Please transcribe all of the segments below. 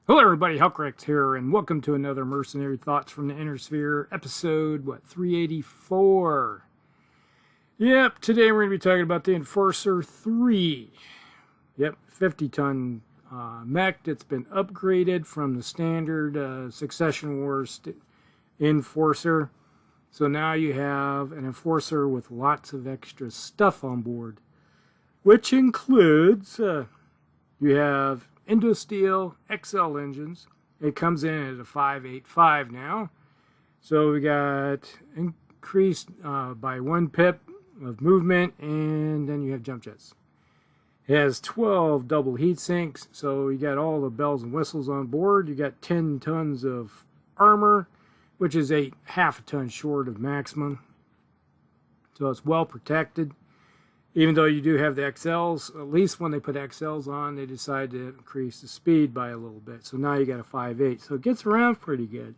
Hello everybody, Helcrex here, and welcome to another Mercenary Thoughts from the Inner Sphere, episode, 384. Yep, today we're going to be talking about the Enforcer 3. Yep, 50-ton mech that's been upgraded from the standard Succession Wars Enforcer. So now you have an Enforcer with lots of extra stuff on board, which includes, you have Indosteel XL engines. It comes in at a 585 now. So we got increased by 1 pip of movement, and then you have jump jets. It has 12 double heat sinks, so you got all the bells and whistles on board. You got 10 tons of armor, which is half a ton short of maximum. So it's well protected. Even though you do have the XLs, at least when they put XLs on, they decide to increase the speed by a little bit. So now you got a 5.8. So it gets around pretty good.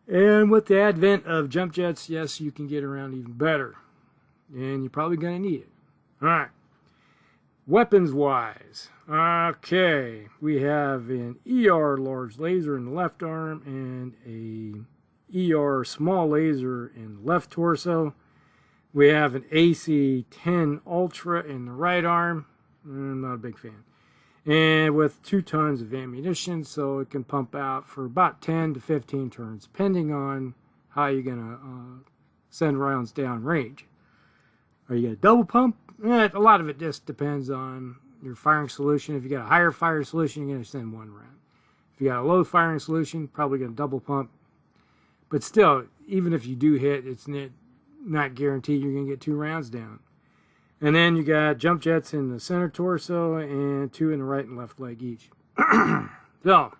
And with the advent of jump jets, yes, you can get around even better. And you're probably going to need it. All right. Weapons-wise. Okay. We have an ER large laser in the left arm and a ER small laser in the left torso. We have an AC-10 Ultra in the right arm. I'm not a big fan. And with 2 tons of ammunition, so it can pump out for about 10 to 15 turns, depending on how you're going to send rounds down range. Are you going to double pump? A lot of it just depends on your firing solution. If you got a higher fire solution, you're going to send 1 round. If you got a low firing solution, probably going to double pump. But still, even if you do hit, it's not guaranteed you're going to get 2 rounds down. And then you got jump jets in the center torso and 2 in the right and left leg each. So,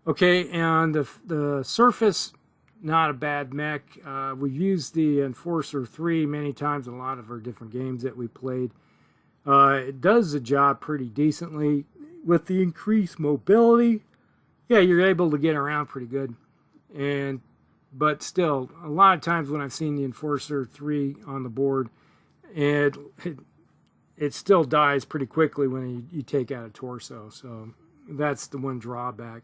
okay, and the surface, not a bad mech. We've used the Enforcer 3 many times in a lot of our different games that we played. It does the job pretty decently. With the increased mobility, yeah, you're able to get around pretty good. But still, a lot of times when I've seen the Enforcer 3 on the board, it still dies pretty quickly when you take out a torso. So that's the one drawback.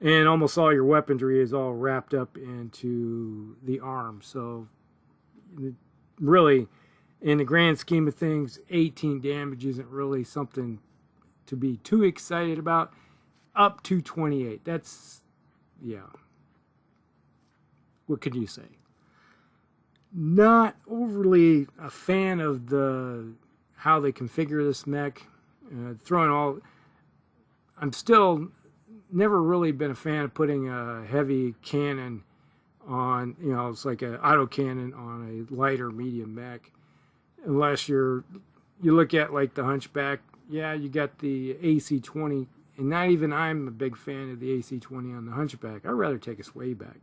And almost all your weaponry is all wrapped up into the arm. So really, in the grand scheme of things, 18 damage isn't really something to be too excited about. Up to 28. That's, yeah. What could you say? Not overly a fan of how they configure this mech. I'm still never really been a fan of putting a heavy cannon on, it's like an auto cannon on a lighter medium mech. Unless you look at like the Hunchback, yeah, you got the AC-20, and not even I'm a big fan of the AC-20 on the Hunchback. I'd rather take a swayback.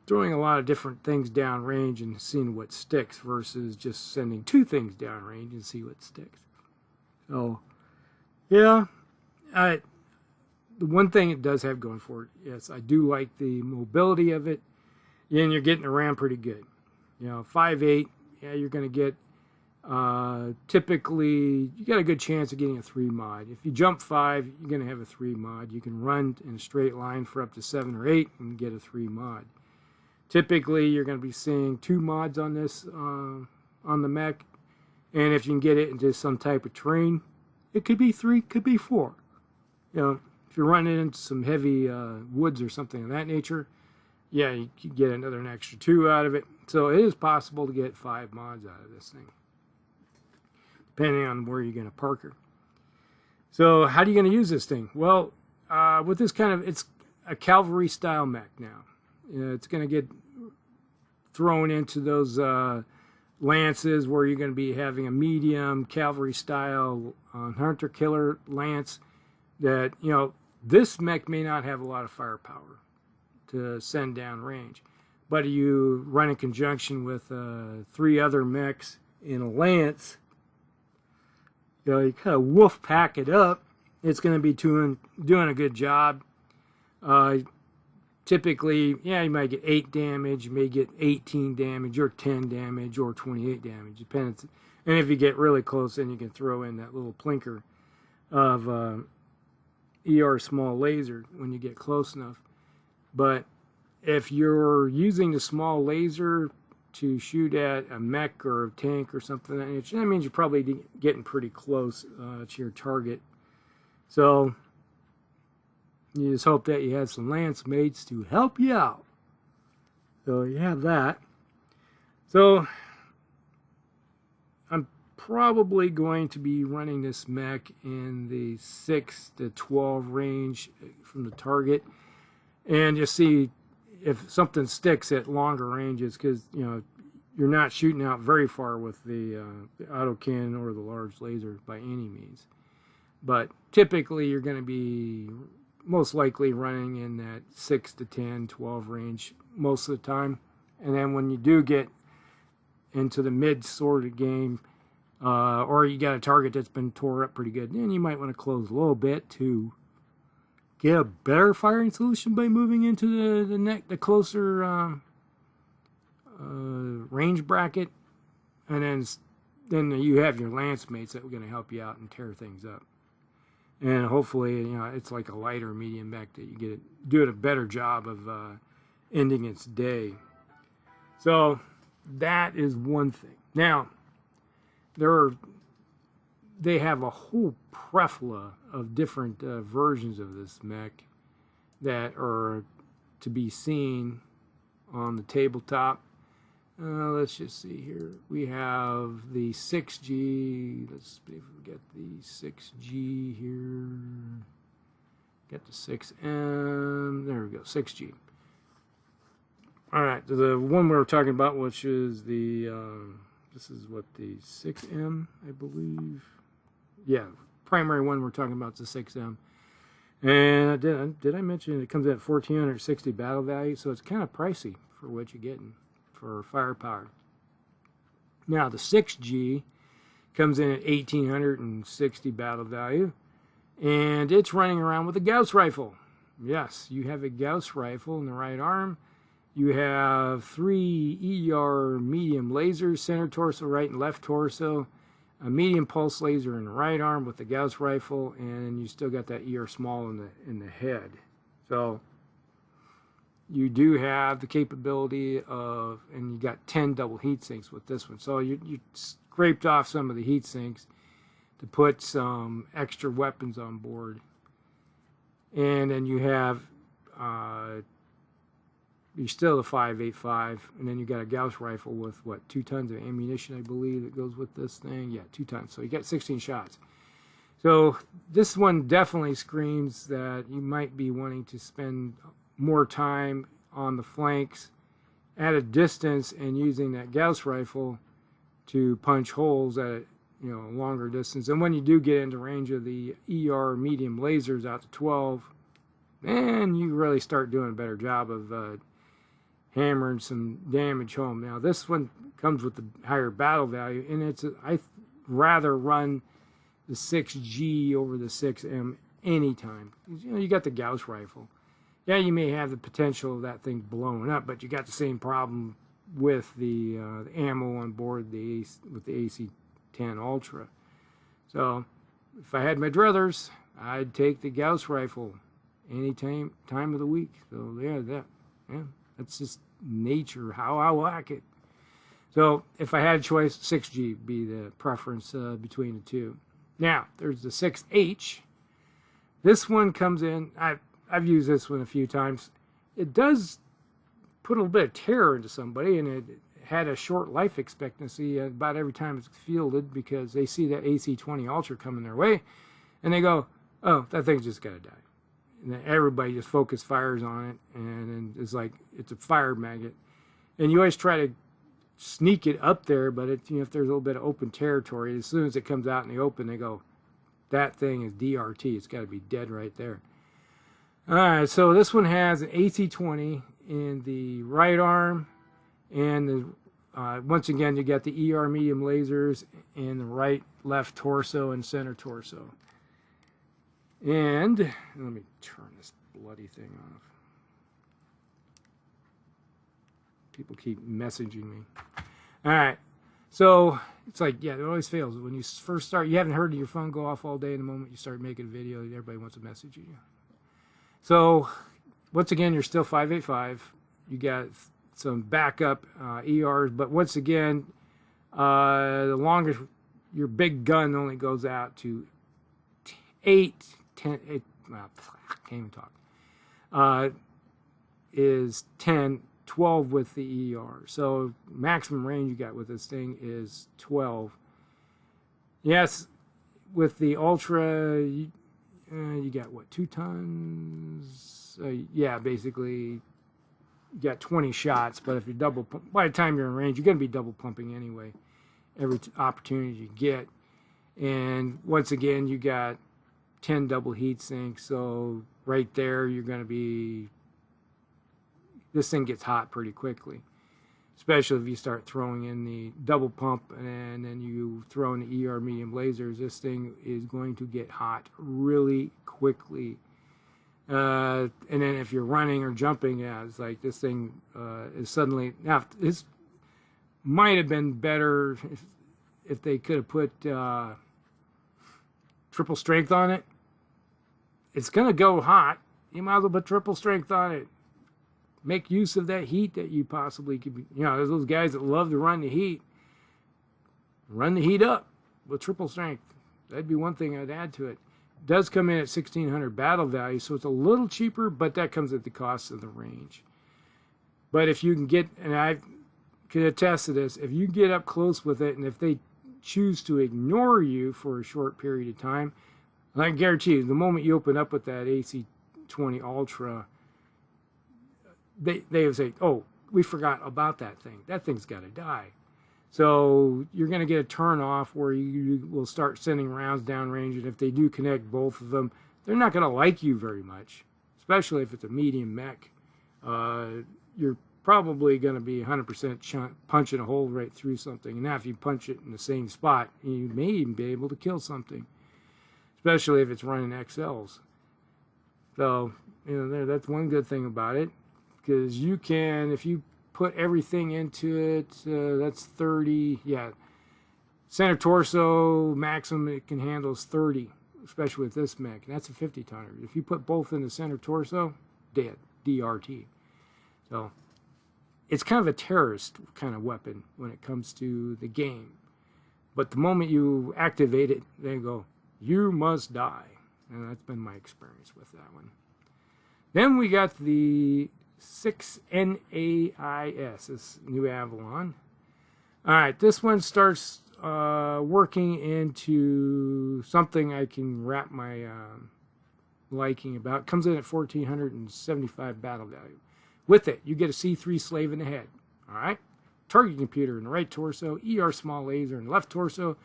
Throwing a lot of different things downrange and seeing what sticks versus just sending 2 things downrange and see what sticks. So, yeah, the one thing it does have going for it, yes, I do like the mobility of it, and you're getting around pretty good. 5.8, yeah, you're going to get, typically, you got a good chance of getting a 3 mod. If you jump 5, you're going to have a 3 mod. You can run in a straight line for up to 7 or 8 and get a 3 mod. Typically, you're going to be seeing 2 mods on this, on the mech. And if you can get it into some type of terrain, it could be 3, could be 4. If you're running into some heavy woods or something of that nature, yeah, you could get an extra 2 out of it. So it is possible to get 5 mods out of this thing, depending on where you're going to park her. So how are you going to use this thing? Well, with this it's a cavalry style mech now. It's going to get thrown into those lances where you're going to be having a medium cavalry style hunter killer lance that, this mech may not have a lot of firepower to send down range. But you run in conjunction with 3 other mechs in a lance, you kind of wolf pack it up, it's going to be doing a good job. Typically, yeah, you might get 8 damage, you may get 18 damage, or 10 damage, or 28 damage, depends. And if you get really close, then you can throw in that little plinker. of ER small laser when you get close enough. But if you're using the small laser to shoot at a mech or a tank or something, that means you're probably getting pretty close to your target. So you just hope that you have some lance mates to help you out. So you have that. So I'm probably going to be running this mech in the 6 to 12 range from the target, and just see if something sticks at longer ranges, because you're not shooting out very far with the autocannon or the large laser by any means. But typically you're going to be most likely running in that 6 to 10, 12 range most of the time. And then when you do get into the mid sort of game, or you got a target that's been tore up pretty good, then you might want to close a little bit to get a better firing solution by moving into the closer range bracket, and then you have your lance mates that are going to help you out and tear things up. And hopefully, it's like a lighter medium mech that you do it a better job of ending its day. So that is one thing. Now, they have a whole plethora of different versions of this mech that are to be seen on the tabletop. Let's just see here. We have the 6G. Let's see if we get the 6G here. Get the 6M. There we go, 6G. All right, the one we were talking about, which is the, this is what, the 6M, I believe. Yeah, primary one we're talking about is the 6M. And did I mention it comes at 1,460 battle value, so it's kind of pricey for what you're getting for firepower. Now the 6G comes in at 1,860 battle value, and it's running around with a Gauss rifle. Yes, you have a Gauss rifle in the right arm. You have 3 ER medium lasers, center torso, right and left torso, a medium pulse laser in the right arm with the Gauss rifle, and you still got that ER small in the head. So you do have the capability of, and you got 10 double heat sinks with this one. So you scraped off some of the heat sinks to put some extra weapons on board. And then you have, you're still a 5.85, and then you got a Gauss rifle with, what, 2 tons of ammunition, I believe, that goes with this thing. Yeah, 2 tons. So you got 16 shots. So this one definitely screams that you might be wanting to spend more time on the flanks at a distance and using that Gauss rifle to punch holes at a longer distance. And when you do get into range of the ER medium lasers out to 12, then you really start doing a better job of hammering some damage home. Now this one comes with the higher battle value, and I'd rather run the 6G over the 6M anytime. You got the Gauss rifle. Yeah, you may have the potential of that thing blowing up, but you got the same problem with the ammo on board with the AC-10 Ultra. So if I had my druthers, I'd take the Gauss rifle any time of the week. So yeah, that's just nature, how I like it. So if I had a choice, 6G would be the preference between the two. Now there's the 6H. This one comes in. I've used this one a few times. It does put a little bit of terror into somebody, and it had a short life expectancy about every time it's fielded, because they see that AC-20 Ultra coming their way, and they go, oh, that thing's just got to die. And then everybody just focus fires on it, and then it's like it's a fire magnet. And you always try to sneak it up there, but if there's a little bit of open territory, as soon as it comes out in the open, they go, that thing is DRT. It's got to be dead right there. All right, so this one has an AC-20 in the right arm, and once again, you got the ER medium lasers in the right, left torso, and center torso. And let me turn this bloody thing off. People keep messaging me. All right, So it's like, yeah, it always fails. When you first start, you haven't heard your phone go off all day, and the moment you start making a video, everybody wants to message you. So once again, you're still 585. You got some backup ERs, but once again, the longest, your big gun only goes out to 8, 10, 8, well, I can't even talk, is 10, 12 with the ER. So maximum range you got with this thing is 12. Yes, with the Ultra, you got what, 2 tons? Yeah, basically you got 20 shots, but if you're double, by the time you're in range, you're going to be double pumping anyway, every opportunity you get. And once again, you got 10 double heat sinks, so right there you're going to be, this thing gets hot pretty quickly, especially if you start throwing in the double pump and then you throw in the ER medium lasers. This thing is going to get hot really quickly. And then if you're running or jumping, yeah, it's like this thing is suddenly, now this might have been better if they could have put triple strength on it. It's going to go hot. You might as well put triple strength on it. Make use of that heat that you possibly could be. You know, there's those guys that love to run the heat. Run the heat up with triple strength. That'd be one thing I'd add to it. It does come in at 1600 battle value, so it's a little cheaper, but that comes at the cost of the range. But if you can get, and I can attest to this, if you get up close with it, and if they choose to ignore you for a short period of time, I guarantee you, the moment you open up with that AC-20 Ultra, they would say, oh, we forgot about that thing. That thing's got to die. So you're going to get a turn off where you will start sending rounds downrange, and if they do connect both of them, they're not going to like you very much, especially if it's a medium mech. You're probably going to be 100% punching a hole right through something. And now if you punch it in the same spot, you may even be able to kill something, especially if it's running XLs. So, you know, that's one good thing about it, because you can, if you put everything into it, that's 30, yeah. Center torso, maximum it can handle is 30, especially with this mech. And that's a 50-tonner. If you put both in the center torso, dead, DRT. So, it's kind of a terrorist kind of weapon when it comes to the game. But the moment you activate it, they go, you must die. And that's been my experience with that one. Then we got the 6NAIS, this new Avalon. All right, this one starts working into something I can wrap my liking about. Comes in at 1475 battle value. With it, you get a C3 slave in the head. All right, target computer in the right torso, ER small laser in the left torso,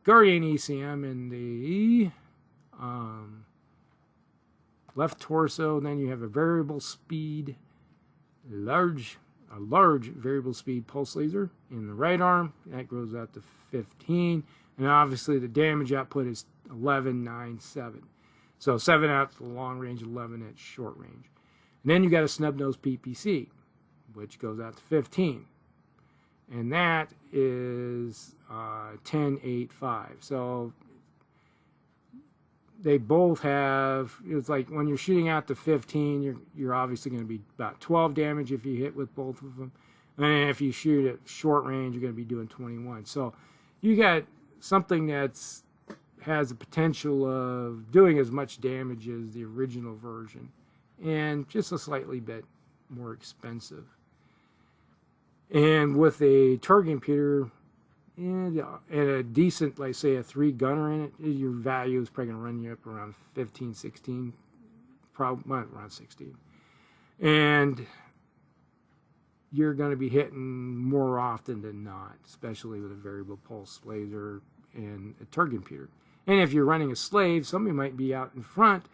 Guardian ECM in the left torso. Then you have a variable speed, a large variable speed pulse laser in the right arm. That goes out to 15, and obviously the damage output is 1197. So 7 out to the long range, 11 at short range. And then you got a snub nose PPC, which goes out to 15, and that is 1085. So they both have, it's like when you're shooting out to 15, you're obviously going to be about 12 damage if you hit with both of them. And if you shoot at short range, you're going to be doing 21. So you got something that's has the potential of doing as much damage as the original version, and just a slightly bit more expensive. And with a target computer and a decent, like say a 3-gunner in it, your value is probably going to run you up around 15, 16, probably around 16. And you're going to be hitting more often than not, especially with a variable pulse laser and a target computer. And if you're running a slave, somebody might be out in front,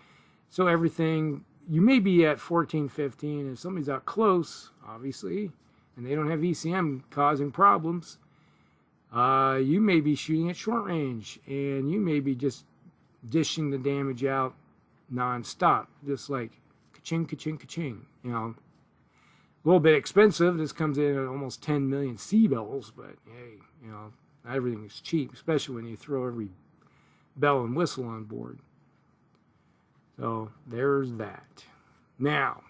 so everything, you may be at 14, 15, and somebody's out close, obviously, and they don't have ECM causing problems. You may be shooting at short range, and you may be just dishing the damage out non-stop, just like ka-ching, ka-ching, ka-ching, you know. little bit expensive. This comes in at almost 10 million sea bells, but hey, you know, not everything is cheap, especially when you throw every bell and whistle on board. So there's that. Now,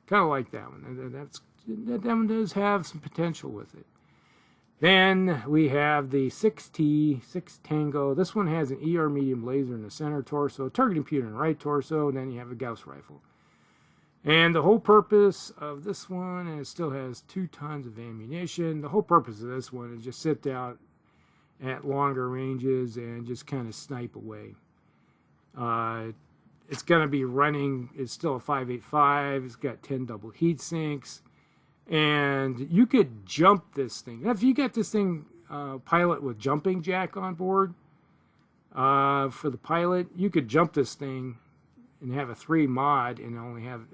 kind of like that one. That one does have some potential with it. Then we have the 6T, 6 Tango. This one has an ER medium laser in the center torso, target computer in the right torso, and then you have a Gauss rifle. And the whole purpose of this one, and it still has 2 tons of ammunition, the whole purpose of this one is just sit out at longer ranges and just kind of snipe away. It's going to be running, it's still a 585, it's got 10 double heat sinks, and you could jump this thing. Now, if you get this thing pilot with jumping jack on board, for the pilot, you could jump this thing and have a 3 mod and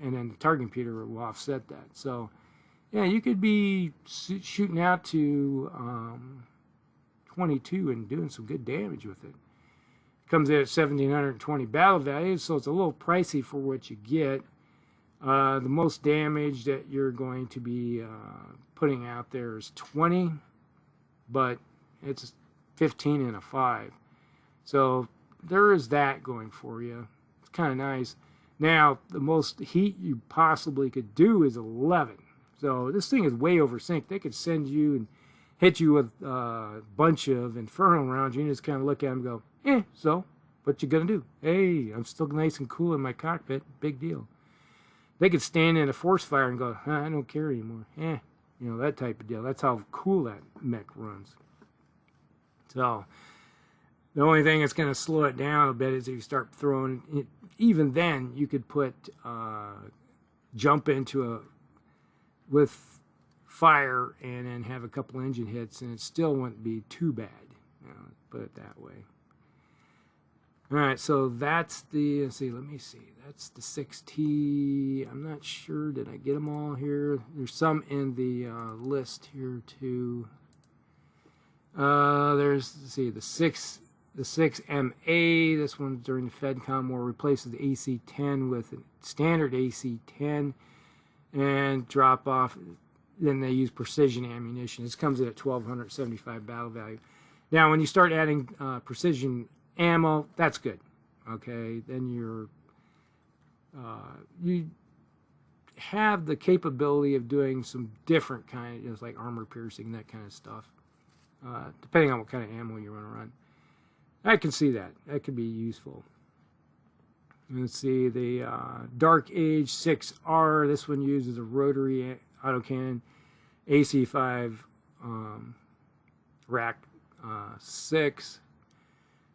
then the target computer will offset that. So yeah, you could be shooting out to 22 and doing some good damage with it. Comes in at 1,720 battle value, so it's a little pricey for what you get. The most damage that you're going to be putting out there is 20, but it's 15 and a 5. So there is that going for you. It's kind of nice. Now, the most heat you possibly could do is 11. So this thing is way over sync. They could send you and hit you with a bunch of Inferno rounds. You just kind of look at them and go, so what you gonna do? Hey, I'm still nice and cool in my cockpit. Big deal. They could stand in a force fire and go, I don't care anymore. You know, that type of deal. That's how cool that mech runs. So the only thing that's going to slow it down a bit is if you start throwing it. Even then, you could put jump into with fire and then have a couple engine hits, and it still wouldn't be too bad. You know, put it that way. All right, so that's the, let me see, that's the 6T. I'm not sure, did I get them all here? There's some in the list here too. There's, let's see, the 6MA. This one's during the FedCom War, replaces the AC-10 with a standard AC-10 and drop off. Then they use precision ammunition. This comes in at 1,275 battle value. Now, when you start adding precision ammo, that's good. Okay, then you have the capability of doing some different kind of, like armor piercing, that kind of stuff, depending on what kind of ammo you want to run. I can see that. That could be useful. Let's see, the Dark Age 6R. This one uses a rotary autocannon, AC5 rack 6.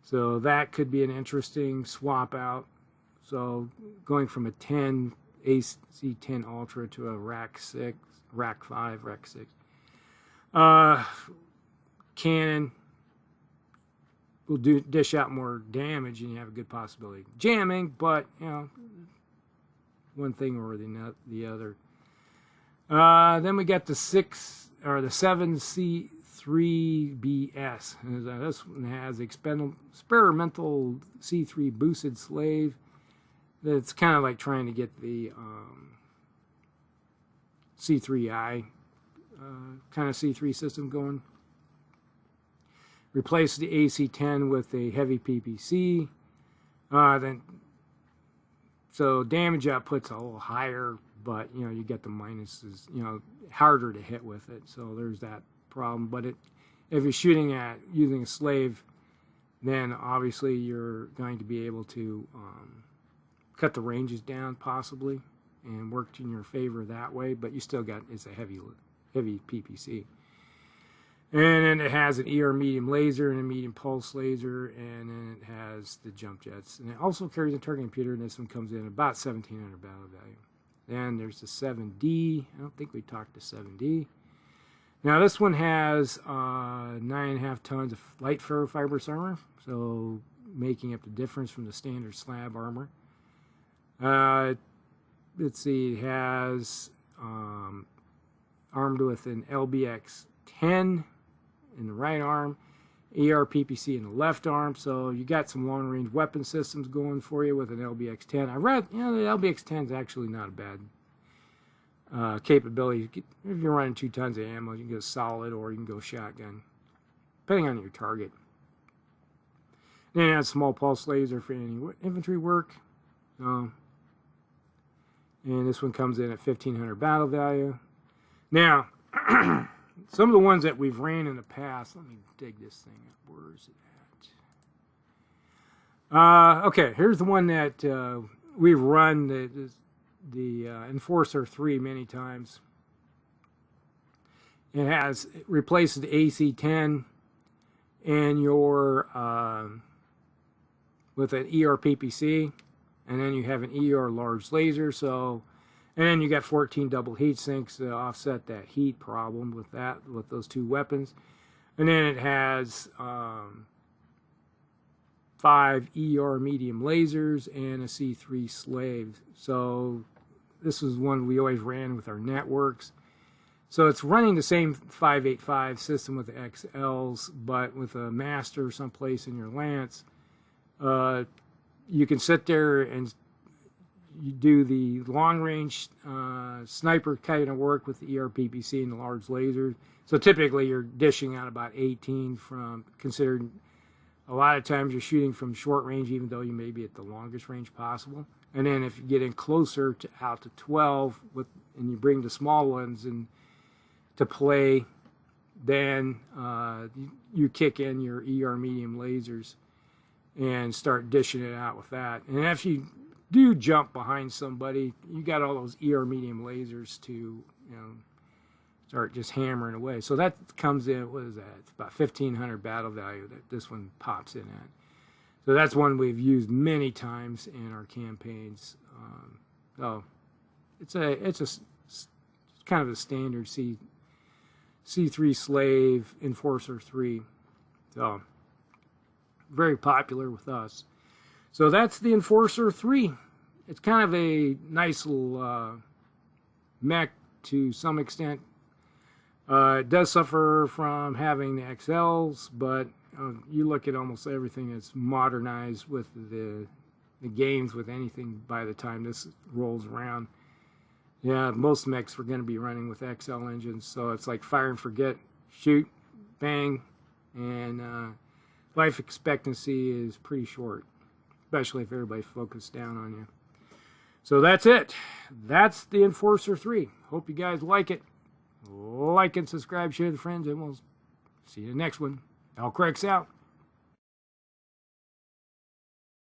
So that could be an interesting swap out. So going from a 10 AC10 Ultra to a rack 6, rack 5, rack 6. Cannon will dish out more damage, and you have a good possibility of jamming, but you know, one thing or the other. Then we got the 7C3BS. This one has experimental C3 boosted slave. That's kind of like trying to get the C3I kind of C3 system going. Replace the AC-10 with a heavy PPC. So damage output's a little higher, but you know, you get the minuses, you know, harder to hit with it. So there's that problem. But if you're shooting at using a slave, then obviously you're going to be able to cut the ranges down possibly and work in your favor that way. But you still got, it's a heavy PPC. And then it has an ER medium laser and a medium pulse laser, and then it has the jump jets. And it also carries a target computer, and this one comes in about 1,700 battle value. Then there's the 7D. I don't think we talked to 7D. Now this one has 9.5 tons of light ferrofibrous armor, so making up the difference from the standard slab armor. Let's see, it has armed with an LBX-10 in the right arm, ER PPC in the left arm, so you got some long-range weapon systems going for you with an LBX-10. I read, you know, the LBX-10 is actually not a bad capability. If you're running 2 tons of ammo, you can go solid or you can go shotgun, depending on your target. Then it has small pulse laser for any infantry work. And this one comes in at 1500 battle value. Now, some of the ones that we've ran in the past, let me dig this thing up. Where is it at? Okay, here's the one that we've run, the Enforcer 3 many times. It replaces the AC-10 and your with an ER-PPC, and then you have an ER large laser. So, and then you got 14 double heat sinks to offset that heat problem with those 2 weapons. And then it has 5 ER medium lasers and a C3 slave. So this is one we always ran with our networks. So it's running the same 585 system with the XLs, but with a master someplace in your lance. You can sit there and you do the long-range sniper kind of work with the ER-PPC and the large laser. So typically you're dishing out about 18 from, considered a lot of times you're shooting from short range, even though you may be at the longest range possible. And then if you get in closer to out to 12 and you bring the small ones in to play, then you kick in your ER medium lasers and start dishing it out with that. And if you do jump behind somebody, you got all those ER medium lasers to, start just hammering away. So that comes in, what is that? It's about 1500 battle value that this one pops in at. So that's one we've used many times in our campaigns. It's kind of a standard C3 slave Enforcer 3. So very popular with us. So that's the Enforcer 3. It's kind of a nice little mech to some extent. It does suffer from having the XLs, but you look at almost everything that's modernized with the games with anything by the time this rolls around. Yeah, most mechs are going to be running with XL engines, so it's like fire and forget, shoot, bang, and life expectancy is pretty short, especially if everybody focused down on you. So that's it. That's the Enforcer 3. Hope you guys like it. Like and subscribe, share with friends, and we'll see you in the next one. Al Cracks out.